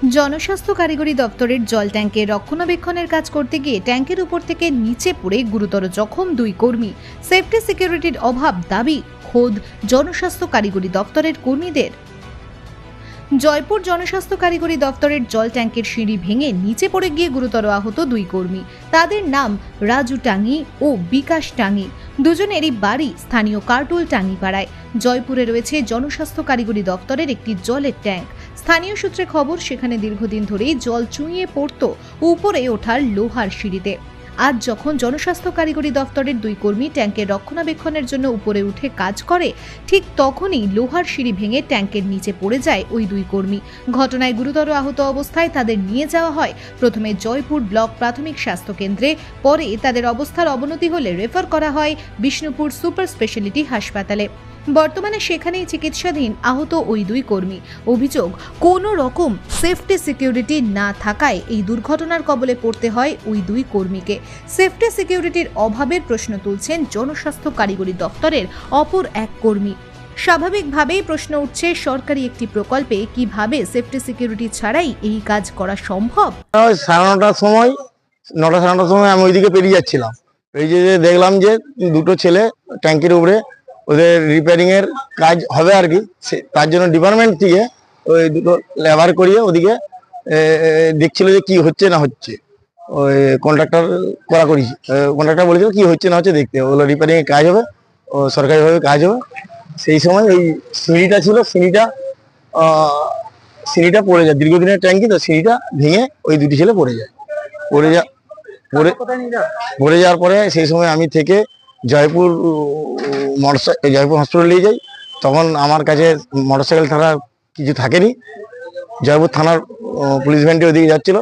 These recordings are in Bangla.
জনস্বাস্থ্য কারিগরি দপ্তরের জল ট্যাঙ্কের রক্ষণাবেক্ষণের কাজ করতে গিয়ে ট্যাঙ্কের উপর থেকে নিচে পড়ে গুরুতর জখম দুই কর্মী। সেফটি সিকিউরিটির অভাব দাবি খোদ জনস্বাস্থ্য কারিগরি দপ্তরের কর্মীদের। জয়পুর জনস্বাস্থ্য কারিগরি দপ্তরের জল ট্যাঙ্কের সিঁড়ি ভেঙে নিচে পড়ে গিয়ে গুরুতর আহত দুই কর্মী। তাদের নাম রাজু টাঙ্গি ও বিকাশ টাঙ্গি। দুজনেরই বাড়ি স্থানীয় কার্টুল টাঙ্গিপাড়ায়। জয়পুরে রয়েছে জনস্বাস্থ্য কারিগরি দপ্তরের একটি জলের ট্যাঙ্ক। স্থানীয় সূত্রে খবর, সেখানে দীর্ঘদিন ধরেই জল চুঁইয়ে পড়ত উপরে ওঠার লোহার সিঁড়িতে। আজ যখন জনস্বাস্থ্য কারিগরি দপ্তরের দুই কর্মী ট্যাঙ্কের রক্ষণাবেক্ষণের জন্য উপরে উঠে কাজ করে, ঠিক তখনই লোহার সিঁড়ি ভেঙে ট্যাঙ্কের নিচে পড়ে যায় ওই দুই কর্মী। ঘটনায় গুরুতর আহত অবস্থায় তাদের নিয়ে যাওয়া হয় প্রথমে জয়পুর ব্লক প্রাথমিক স্বাস্থ্য কেন্দ্রে, পরে তাদের অবস্থার অবনতি হলে রেফার করা হয় বিষ্ণুপুর সুপার স্পেশালিটি হাসপাতালে। বর্তমানে সেখানেই চিকিৎসাধীন আহত ওই দুই কর্মী। অভিযোগ, কোনো রকম সেফটি সিকিউরিটি না থাকায় এই দুর্ঘটনার কবলে পড়তে হয় ওই দুই কর্মীকে। সেফটি সিকিউরিটির অভাবের প্রশ্ন তুলছেন জনস্বাস্থ্য কারিগরি দপ্তরের অপর এক কর্মী। স্বাভাবিকভাবেই প্রশ্ন উঠছে, সরকারি একটি প্রকল্পে কিভাবে সেফটি সিকিউরিটি ছাড়াই এই কাজ করা সম্ভব? 9:30টার সময় 9:30টার সময় আমি ওইদিকে পেরিয়ে যাচ্ছিলাম। পেরিয়ে যেয়ে দেখলাম যে দুটো ছেলে ট্যাঙ্কির উপরে ওদের রিপেয়ারিং এর কাজ হবে আর কি, তার জন্য ডিপার্টমেন্ট থেকে ওই দুটো লেবার করিয়ে ওদিকে দেখছিল যে কি হচ্ছে না হচ্ছে। ওই কন্ট্রাক্টর কন্ট্রাক্টর বলেছিল কি হচ্ছে না হচ্ছে দেখতে, ওগুলো রিপেয়ারিং এর কাজ হবে, ও সরকারিভাবে কাজ হবে। সেই সময় ওই সিঁড়িটা ছিল, সিঁড়িটা পড়ে যায়, দীর্ঘদিনের ট্যাঙ্কি তো, সিঁড়িটা ভেঙে ওই দুটি ছেলে পড়ে যাওয়ার পরে সেই সময় আমি থেকে জয়পুর হসপিটাল নিয়ে যাই। তখন আমার কাছে মোটরসাইকেল থানার কিছু থাকেনি, জয়পুর থানার পুলিশ ভ্যানটি ওইদিকে যাচ্ছিল।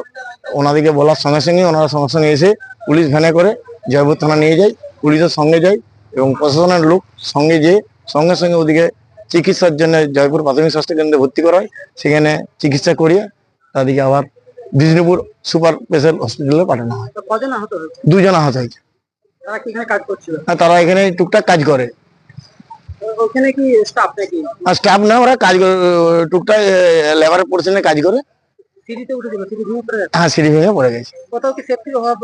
ওনাদেরকে বলার সঙ্গে সঙ্গে ওনারা সঙ্গে সঙ্গে এসে পুলিশ ভ্যানে করে জয়পুর থানা নিয়ে যায়, পুলিশের সঙ্গে যায় এবং প্রশাসনের লোক সঙ্গে যেয়ে সঙ্গে সঙ্গে ওদিকে চিকিৎসার জন্য জয়পুর প্রাথমিক স্বাস্থ্য কেন্দ্রে ভর্তি করা হয়। সেখানে চিকিৎসা করিয়ে তাদেরকে আবার বিষ্ণুপুর সুপার স্পেশাল হসপিটালে পাঠানো হয়। দুজন আহত হয়েছে। তারা এখানে টুকটাক কাজ করে। স্টাফ না, ওরা কাজ করে টুকটাক লেবার পোর্শনে কাজ করে। হ্যাঁ, সিঁড়ি ভেঙে পড়ে গেছে। সেফটির অভাব,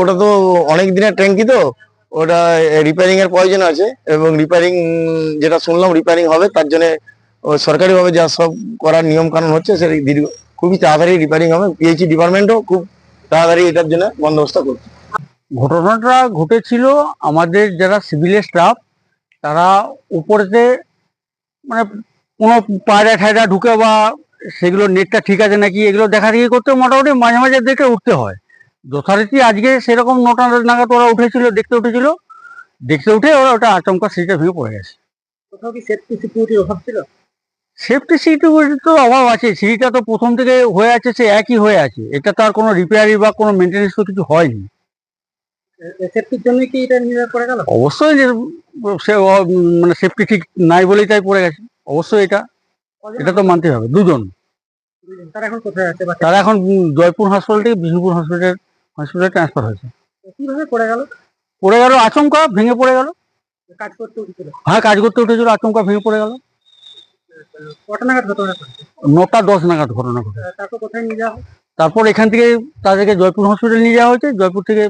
ওটা তো অনেক দিনের ট্যাঙ্কি, তো ওটা রিপেয়ারিং এর প্রয়োজন আছে এবং রিপেয়ারিং যেটা শুনলাম রিপেয়ারিং হবে, তার জন্য সরকারিভাবে যা সব করার নিয়ম কানুন হচ্ছে সেটা খুবই তাড়াতাড়ি রিপেয়ারিং হবে। পিএইচই ডিপার্টমেন্টও খুব তাড়াতাড়ি এটার জন্য বন্দোবস্ত করছে। ঘটনাটা ঘটেছিল আমাদের যারা সিভিলের স্টাফ, তারা উপরেতে মানে কোনো পায়রা ঠায়রা ঢুকে বা সেগুলো নেটটা ঠিক আছে নাকি এগুলো দেখা দেখি করতে মোটামুটি মাঝে মাঝে দেখে উঠতে হয়। যথারীতি আজকে সেরকম 9টা নাগাদ ওরা উঠেছিল, দেখতে উঠে ওরা ওটা আচমকা সিঁড়িটা ভেঙে পড়ে গেছে। সেফটি সিকিউরিটির অভাব ছিল? সেফটি সিকিউরিটির তো অভাব আছে, সিঁড়িটা তো প্রথম থেকে হয়ে আছে, সে একই হয়ে আছে, এটা তার কোনো রিপেয়ারি বা কোনো মেনটেন্যান্স তো কিছু হয়নি। সেফটির জন্য কি এটা নির্ভর করে গেল? অবশ্যই সে মানে সেফটি ঠিক নাই বলেই তাই পড়ে গেছে, অবশ্যই এটা তো মানতে হবে। দুজন। তারা এখন কোথায় আছে? তারা এখন জয়পুর হসপিটাল থেকে বিষ্ণুপুর হসপিটালে ট্রান্সফার হয়েছে। কিভাবে পড়ে গেল? আচমকা ভেঙে পড়ে গেল। কাজ করতে উঠেছিল? হ্যাঁ, কাজ করতে উঠেছিল, আচমকা ভেঙে পড়ে গেল। কটা নাগাদ ঘটনা ঘটেছে? 9:10 নাগাদ ঘটনা ঘটে। তারপর কোথায় নিয়ে যাওয়া? তারপর এখান থেকে তাদেরকে জয়পুর হসপিটাল নিয়ে যাওয়া হয়েছে। জয়পুর থেকে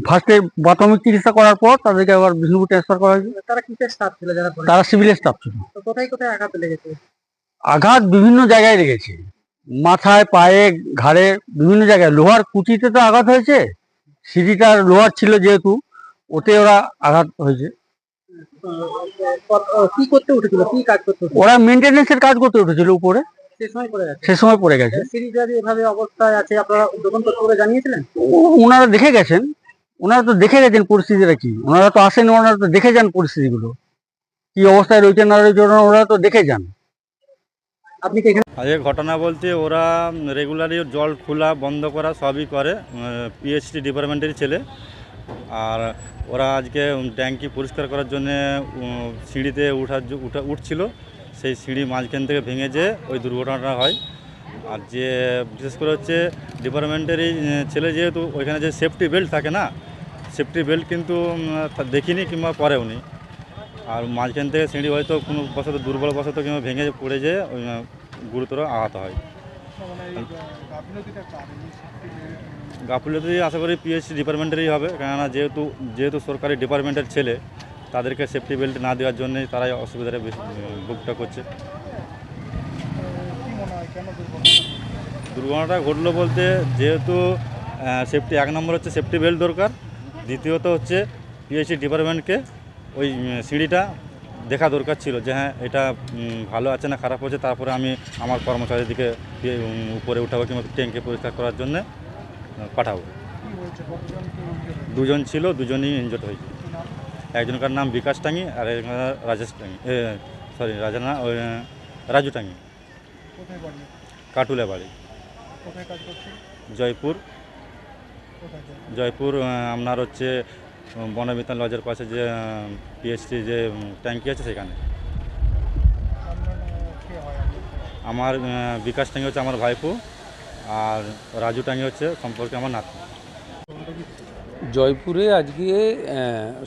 ফার্স্টে প্রাথমিক চিকিৎসা করার পর তাদেরকে আবার বিষ্ণুপুর ট্রান্সফার করা হয়েছে। তারা কিসের স্টাফ ছিল? তারা সিভিলের স্টাফ ছিল। কোথায় কোথায় আঘাত লেগেছে? আঘাত বিভিন্ন জায়গায় লেগেছে, মাথায়, পায়ে, ঘাড়ে, বিভিন্ন জায়গায়। লোহার কুচিতে তো আঘাত হয়েছে, সিঁড়িটা লোহার ছিল যেহেতু, ওতে ওরা আঘাত হয়েছে। কি করতে উঠেছিল? কি কাজ করতে উঠেছিল? ওরা মেনটেন্যান্সের কাজ করতে উঠেছিল উপরে, সে সময় পড়ে গেছে। সিঁড়িটা এভাবে অবস্থায় আছে, আপনারা দোকান করে জানিয়েছিলেন? ওনারা দেখে গেছেন, পরিস্থিতিটা কি। ওনারা তো আসেন, ওনারা তো দেখে যান পরিস্থিতিগুলো কি অবস্থায় রয়েছে না রয়েছে, ওনারা তো দেখে যান। আপনি কি এখানে? আজকে ঘটনা বলতে ওরা রেগুলারই জল খোলা বন্ধ করা সবই করে, পিএইচডি ডিপার্টমেন্টের ছেলে। আর ওরা আজকে ট্যাঙ্কি পরিষ্কার করার জন্যে সিঁড়িতে উঠছিল, সেই সিঁড়ি মাঝখান থেকে ভেঙে যেয়ে ওই দুর্ঘটনাটা হয়। আর যে বিশেষ করে হচ্ছে ডিপার্টমেন্টেরই ছেলে, যেহেতু ওইখানে যে সেফটি বেল্ট থাকে না, সেফটি বেল্ট কিন্তু দেখিনি কিংবা পরেও নি। আর মাঝখান থেকে সিঁড়ি হয়তো কোনো বশত দুর্বল বশত কিংবা ভেঙে পড়ে যেয়ে গুরুতর আহত হয়। গাফিলতি আশা করি পিএইচসি ডিপার্টমেন্টেরই হবে, কেননা যেহেতু সরকারি ডিপার্টমেন্টের ছেলে, তাদেরকে সেফটি বেল্ট না দেওয়ার জন্যই তারাই অসুবিধাটা ভোগটা করছে। দুর্ঘটনাটা ঘটলো বলতে, যেহেতু সেফটি 1 নম্বর হচ্ছে সেফটি বেল্ট দরকার, দ্বিতীয়ত হচ্ছে পিএইচসি ডিপার্টমেন্টকে ওই সিঁড়িটা দেখা দরকার ছিল যে হ্যাঁ এটা ভালো আছে না খারাপ হচ্ছে, তারপরে আমি আমার কর্মচারীদেরকে উপরে উঠাবো কিংবা ট্যাঙ্কে পরিষ্কার করার জন্য পাঠাবো। 2 জন ছিল, 2 জনই ইনজোর্ড হয়েছে। একজনকার নাম বিকাশ টাঙ্গি আর একজনের রাজেশ টাঙ্গি, রাজু টাঙ্গি। কাটুলে বাড়ি, জয়পুর আপনার হচ্ছে বনবিতান লজের পাশে যে পিএইচসি যে ট্যাঙ্কি আছে সেখানে। আমার বিকাশ টাঙ্গি হচ্ছে আমার ভাইপো, আর রাজু টাঙ্গি হচ্ছে সম্পর্কে আমার নাতি। জয়পুরে আজকে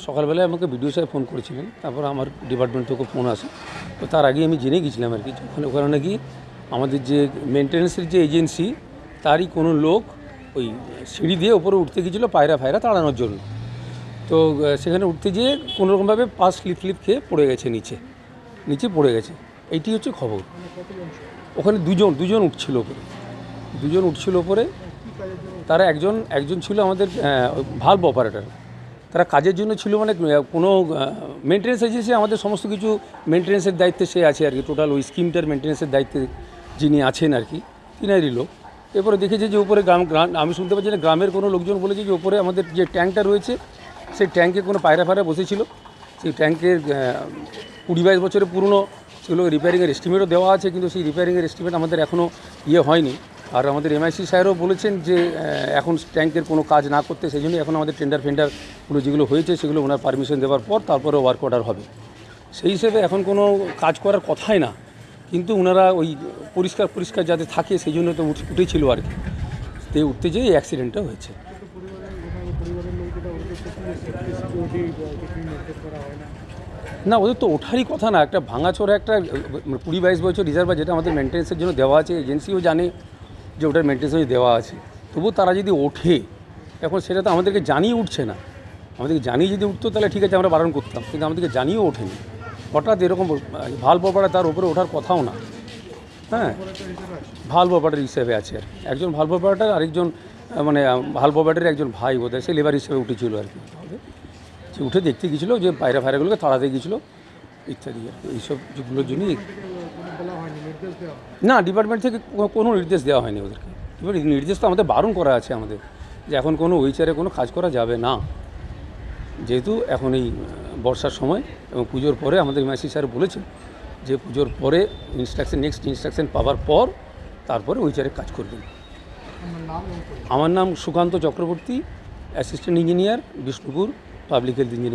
সকালবেলায় আমাকে বিডিও সাহেব ফোন করেছিলেন, তারপর আমার ডিপার্টমেন্ট থেকে ফোন আসে। তো তার আগে আমি জেনে গেছিলাম আর কি, ওখানে নাকি আমাদের যে মেনটেন্যান্সের যে এজেন্সি, তারই কোনো লোক ওই সিঁড়ি দিয়ে ওপরে উঠতে গিয়েছিলো পায়রা তাড়ানোর জন্য। তো সেখানে উঠতে যেয়ে কোনোরকমভাবে পা স্লিপ খেয়ে পড়ে গেছে, নিচে পড়ে গেছে। এইটি হচ্ছে খবর। ওখানে দুজন উঠছিল ওপরে, ওপরে। তারা একজন ছিল আমাদের ভাল্ব অপারেটর। তারা কাজের জন্য ছিল, মানে কোনো মেনটেন্যান্স এজেন্সি আমাদের সমস্ত কিছু মেনটেন্যান্সের দায়িত্বে সে আছে আর কি, টোটাল ওই স্কিমটার মেনটেন্যান্সের দায়িত্বে যিনি আছেন আর কি, তিনারই লোক। এরপরে দেখেছে যে উপরে আমি শুনতে পাচ্ছি না, গ্রামের কোনো লোকজন বলেছে যে উপরে আমাদের যে ট্যাঙ্কটা রয়েছে সেই ট্যাঙ্কে কোনো পায়রা বসেছিল। সেই ট্যাঙ্কের 20-22 বছরের পুরনো, সেগুলো রিপেয়ারিংয়ের এস্টিমেটও দেওয়া আছে, কিন্তু সেই রিপেয়ারিংয়ের এস্টিমেট আমাদের এখনও হয়নি। আর আমাদের এমআইসি স্যারও বলেছেন যে এখন ট্যাঙ্কের কোনো কাজ না করতে, সেই জন্যই এখন আমাদের টেন্ডারগুলো যেগুলো হয়েছে সেগুলো ওনার পারমিশন দেওয়ার পর তারপরে ওয়ার্ক অর্ডার হবে। সেই হিসেবে এখন কোনো কাজ করার কথাই না, কিন্তু ওনারা ওই পরিষ্কার যাতে থাকে সেই জন্য তো উঠেছিল আর কি। তো উঠতে যেয়ে এই অ্যাক্সিডেন্টটা হয়েছে। না, ওদের তো ওঠারই কথা না। একটা ভাঙাচোরা একটা 20-22 বছর রিজার্ভার, যেটা আমাদের মেনটেন্যান্সের জন্য দেওয়া আছে, এজেন্সিও জানে যে ওটার মেনটেন্যান্স দেওয়া আছে, তবুও তারা যদি ওঠে, এখন সেটা তো আমাদেরকে জানিয়ে উঠছে না। আমাদেরকে জানিয়ে যদি উঠতো তাহলে ঠিক আছে, আমরা বারণ করতাম, কিন্তু আমাদেরকে জানিয়েও ওঠেনি। হঠাৎ এরকম ভাল্ব অপারেটর, তার উপরে ওঠার কথাও না। হ্যাঁ, ভাল্ব অপারেটর হিসেবে আছে আর একজন ভাল্ব অপারেটর, আরেকজন মানে ভাল্ব অপারেটরের একজন ভাই বোধহয়, সে লেবার হিসেবে উঠেছিল আর কি। সে উঠে দেখতে গিয়েছিলো যে পায়রাগুলোকে তাড়াতে গিয়েছিলো ইত্যাদি আর কি। এইসব যেগুলোর জন্যই না, ডিপার্টমেন্ট থেকে কোনো নির্দেশ দেওয়া হয়নি ওদেরকে। এবার নির্দেশ তো আমাদের বারণ করা আছে আমাদের, যে এখন কোনো হুইলচেয়ারে কোনো কাজ করা যাবে না, যেহেতু এখন এই বর্ষার সময় এবং পুজোর পরে আমাদের এমআইসি স্যার বলেছেন যে পুজোর পরে নেক্সট ইনস্ট্রাকশন পাওয়ার পর তারপরে হুইলচেয়ারে কাজ করবেন। আমার নাম Sukanta Chakraborty, assistant engineer, Bishnupur public health engineer.